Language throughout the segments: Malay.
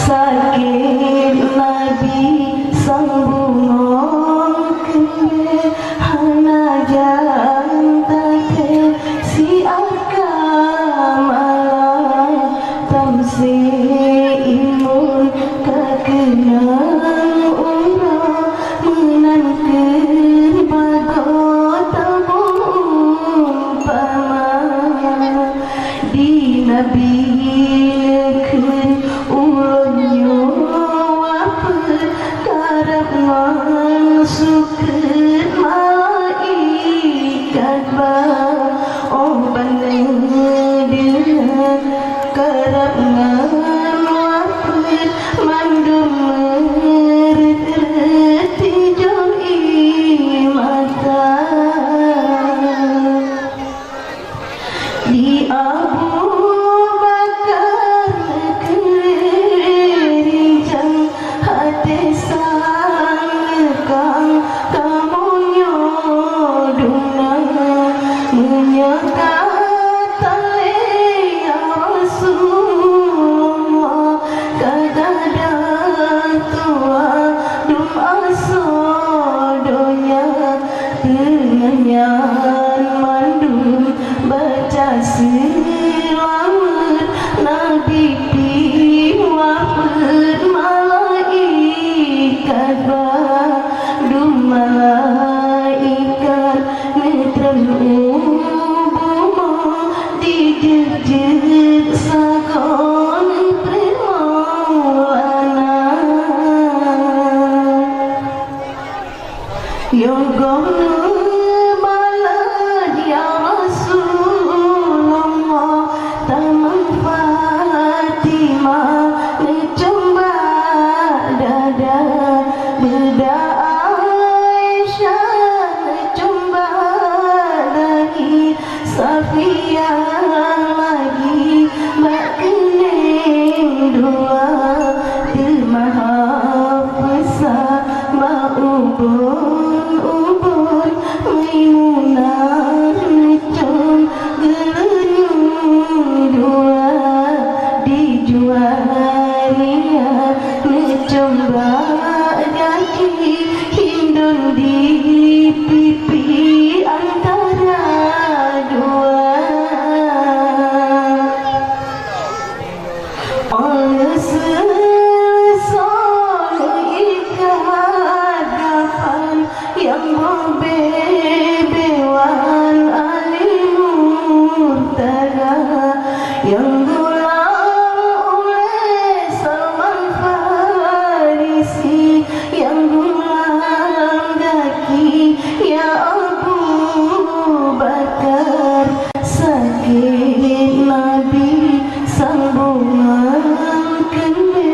sakit Nabi sambung kene hana jalan take si akamalah tamsi imun kekenang ura menangkan bagot tabung pama di Nabi lekun ulunyo apa karab masukkan malaikat ba oh banding dia karab ngan apa mandum mereti joi mata di Abu Bakar kerinjang hati sangkang kamu nyodunang menyekatan ya Rasulullah kadang tua dum asodonya dengan mandum baca selamat Nabi piwafat malaikat badum malaikat netran ubuma dijejit sagon primaulana yogono Safia lagi mak kening dua termahafasa mak ubun Maimunah necong gelenyu dua dijuaria necong bagi hindun di pipi antara yang membebewan alimurtada yang gulang oleh Salman Farisi yang gulang kaki ya Abu Bakar sakit Nabi sambungan kene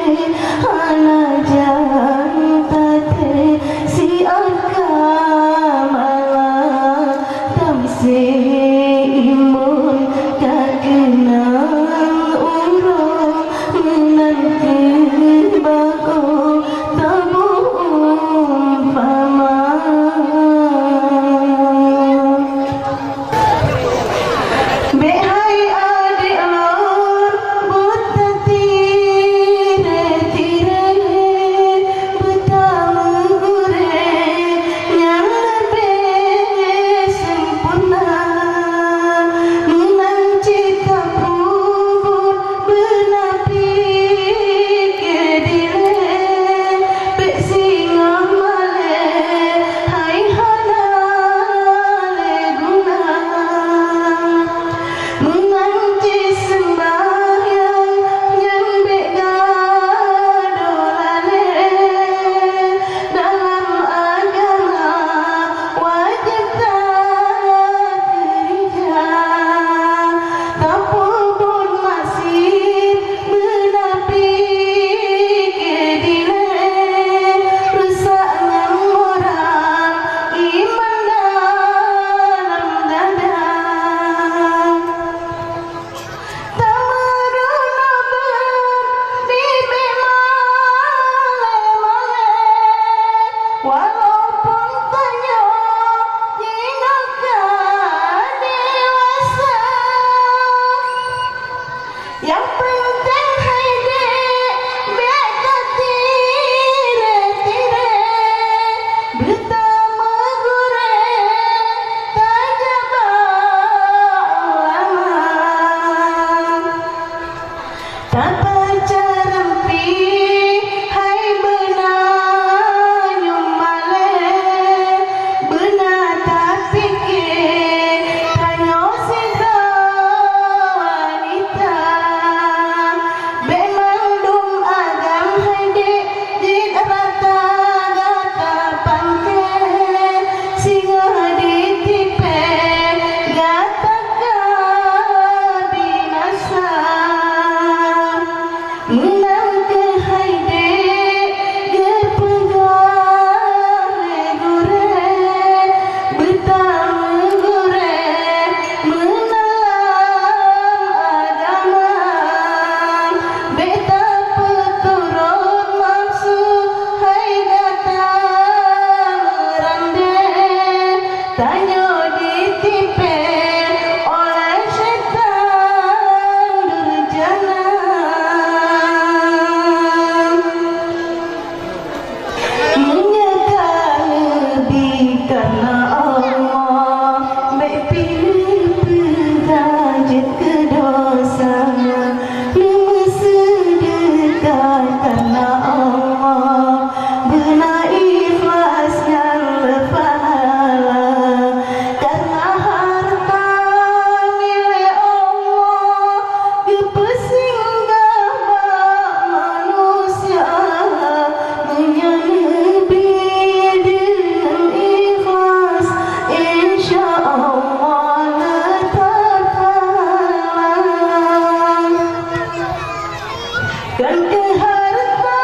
kan ke harta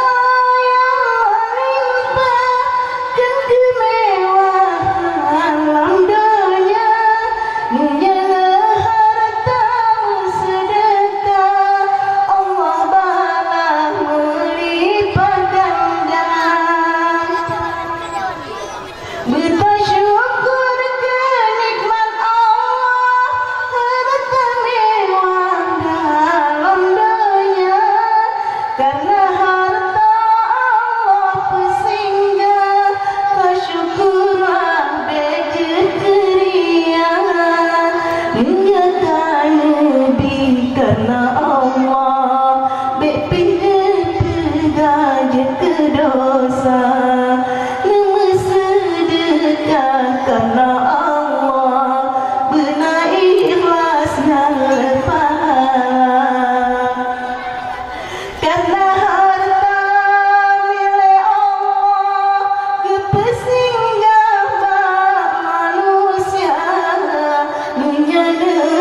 yang melimpah, kan kemewahan dunia. Menjaga hartamu sedekah, Allah balas melipat ganda. Bersyukur ke nikmat Allah, harta mewah dalam dunia. Karena harta Allah bersinggah, bersyukurlah berceria. Menjaga Nabi karena Allah, berpindah ke dosa. Nama sedekah karena Allah, benar ikhlas dan pahala. Karena harta milik Allah, kepesinggah manusia. Menjaga